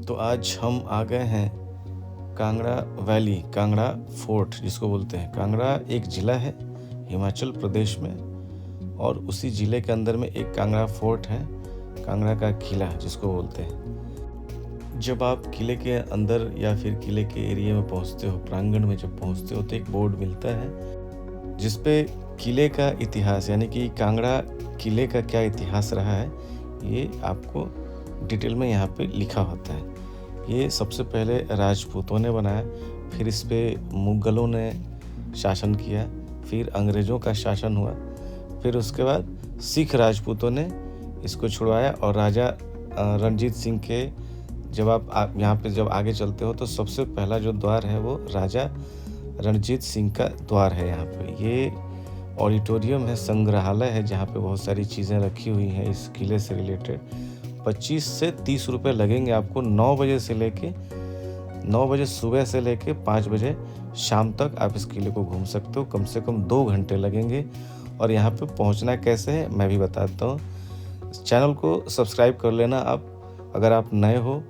तो आज हम आ गए हैं कांगड़ा वैली, कांगड़ा फोर्ट जिसको बोलते हैं। कांगड़ा एक ज़िला है हिमाचल प्रदेश में, और उसी ज़िले के अंदर में एक कांगड़ा फोर्ट है, कांगड़ा का किला जिसको बोलते हैं। जब आप किले के अंदर या फिर किले के एरिया में पहुंचते हो, प्रांगण में जब पहुंचते हो, तो एक बोर्ड मिलता है जिस पे किले का इतिहास, यानी कि कांगड़ा किले का क्या इतिहास रहा है, ये आपको डिटेल में यहाँ पे लिखा होता है। ये सबसे पहले राजपूतों ने बनाया, फिर इस पे मुगलों ने शासन किया, फिर अंग्रेज़ों का शासन हुआ, फिर उसके बाद सिख राजपूतों ने इसको छुड़वाया। और राजा रणजीत सिंह के, जब आप यहाँ पे जब आगे चलते हो तो सबसे पहला जो द्वार है वो राजा रणजीत सिंह का द्वार है। यहाँ पे ये ऑडिटोरियम है, संग्रहालय है, जहाँ पे बहुत सारी चीज़ें रखी हुई हैं इस किले से रिलेटेड। 25 से 30 रुपये लगेंगे आपको 9 बजे सुबह से लेके 5 बजे शाम तक आप इस किले को घूम सकते हो। कम से कम 2 घंटे लगेंगे। और यहाँ पे पहुँचना कैसे है मैं भी बताता हूँ। चैनल को सब्सक्राइब कर लेना आप अगर आप नए हो,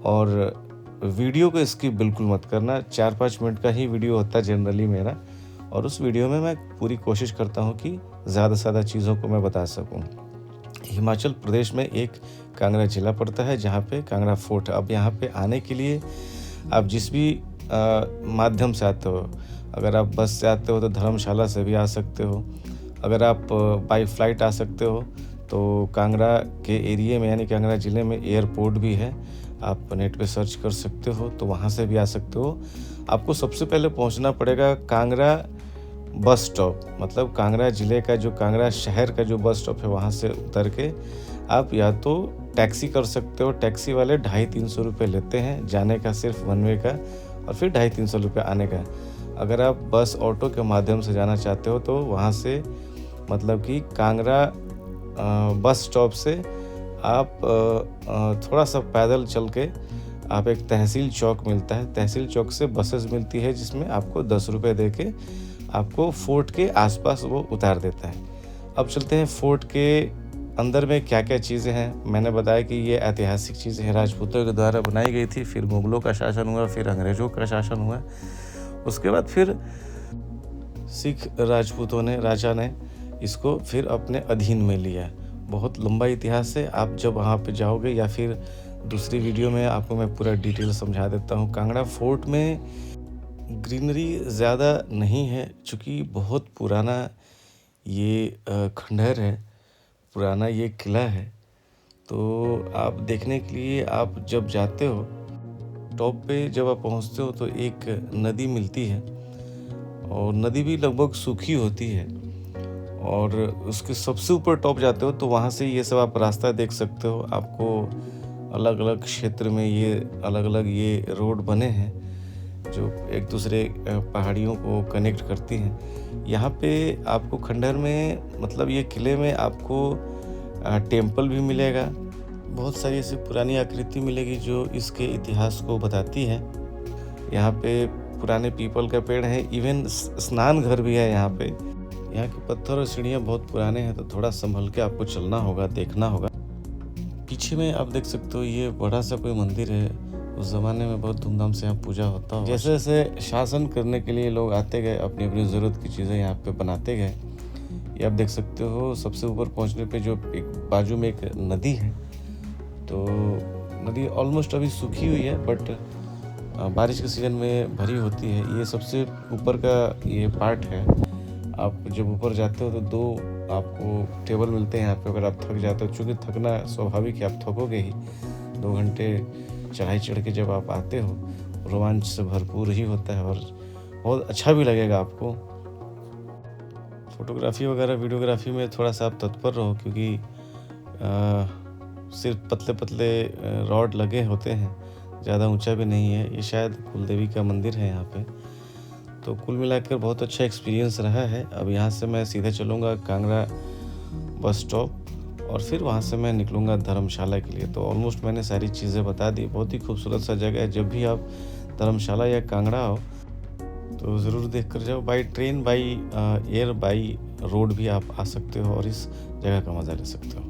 और वीडियो को स्किप बिल्कुल मत करना। 4-5 मिनट का ही वीडियो होता है जनरली मेरा, और उस वीडियो में मैं पूरी कोशिश करता हूँ कि ज़्यादा से ज़्यादा चीज़ों को मैं बता सकूँ। हिमाचल प्रदेश में एक कांगड़ा जिला पड़ता है जहाँ पे कांगड़ा फोर्ट है। अब यहाँ पे आने के लिए आप जिस भी माध्यम से आते हो, अगर आप बस से आते हो तो धर्मशाला से भी आ सकते हो, अगर आप बाई फ्लाइट आ सकते हो तो कांगड़ा के एरिया में, यानी कांगड़ा ज़िले में एयरपोर्ट भी है, आप नेट पे सर्च कर सकते हो तो वहाँ से भी आ सकते हो। आपको सबसे पहले पहुँचना पड़ेगा कांगड़ा बस स्टॉप, मतलब कांगड़ा ज़िले का जो कांगड़ा शहर का जो बस स्टॉप है, वहाँ से उतर के आप या तो टैक्सी कर सकते हो। टैक्सी वाले 250-300 रुपये लेते हैं जाने का, सिर्फ वन वे का, और फिर 250-300 रुपये आने का। अगर आप बस ऑटो के माध्यम से जाना चाहते हो तो वहाँ से, मतलब कि कांगड़ा बस स्टॉप से आप थोड़ा सा पैदल चल के आप एक तहसील चौक मिलता है, तहसील चौक से बसेस मिलती है जिसमें आपको 10 रुपये दे के आपको फोर्ट के आसपास वो उतार देता है। अब चलते हैं फोर्ट के अंदर में क्या क्या चीज़ें हैं। मैंने बताया कि ये ऐतिहासिक चीज़ें हैं, राजपूतों के द्वारा बनाई गई थी, फिर मुगलों का शासन हुआ, फिर अंग्रेज़ों का शासन हुआ, उसके बाद फिर सिख राजपूतों ने, राजा ने इसको फिर अपने अधीन में लिया। बहुत लंबा इतिहास है, आप जब वहाँ पे जाओगे या फिर दूसरी वीडियो में आपको मैं पूरा डिटेल समझा देता हूँ। कांगड़ा फोर्ट में ग्रीनरी ज़्यादा नहीं है, चूँकि बहुत पुराना ये खंडहर है, पुराना ये किला है। तो आप देखने के लिए आप जब जाते हो, टॉप पे जब आप पहुंचते हो तो एक नदी मिलती है, और नदी भी लगभग सूखी होती है, और उसके सबसे ऊपर टॉप जाते हो तो वहाँ से ये सब आप रास्ता देख सकते हो। आपको अलग अलग क्षेत्र में ये अलग अलग ये रोड बने हैं जो एक दूसरे पहाड़ियों को कनेक्ट करती हैं। यहाँ पे आपको खंडहर में, मतलब ये किले में आपको टेम्पल भी मिलेगा, बहुत सारी ऐसी पुरानी आकृति मिलेगी जो इसके इतिहास को बताती है। यहाँ पे पुराने पीपल का पेड़ है, इवन स्नान घर भी है यहाँ पे। यहाँ के पत्थर और सीढ़ियाँ बहुत पुराने हैं, तो थोड़ा संभल के आपको चलना होगा, देखना होगा। पीछे में आप देख सकते हो ये बड़ा सा कोई मंदिर है, उस ज़माने में बहुत धूमधाम से यहाँ पूजा होता हो। जैसे जैसे शासन करने के लिए लोग आते गए, अपनी अपनी ज़रूरत की चीज़ें यहाँ पे बनाते गए। ये आप देख सकते हो सबसे ऊपर पहुँचने पे जो एक बाजू में एक नदी है, तो नदी ऑलमोस्ट अभी सूखी हुई है, बट बारिश के सीज़न में भरी होती है। ये सबसे ऊपर का ये पार्ट है। आप जब ऊपर जाते हो तो 2 आपको टेबल मिलते हैं यहाँ पे। अगर आप थक जाते हो, चूँकि थकना स्वाभाविक है, आप थकोगे ही, 2 घंटे चढ़ाई चढ़ के जब आप आते हो, रोमांच से भरपूर ही होता है, और बहुत अच्छा भी लगेगा आपको। फ़ोटोग्राफ़ी वगैरह वीडियोग्राफ़ी में थोड़ा सा आप तत्पर रहो, क्योंकि सिर्फ पतले पतले रॉड लगे होते हैं, ज़्यादा ऊंचा भी नहीं है। ये शायद कुलदेवी का मंदिर है यहाँ पे। तो कुल मिलाकर बहुत अच्छा एक्सपीरियंस रहा है। अब यहाँ से मैं सीधे चलूँगा कांगड़ा बस स्टॉप, और फिर वहाँ से मैं निकलूँगा धर्मशाला के लिए। तो ऑलमोस्ट मैंने सारी चीज़ें बता दी। बहुत ही खूबसूरत सा जगह है। जब भी आप धर्मशाला या कांगड़ा आओ तो ज़रूर देख कर जाओ। By train, by air, by road भी आप आ सकते हो और इस जगह का मज़ा ले सकते हो।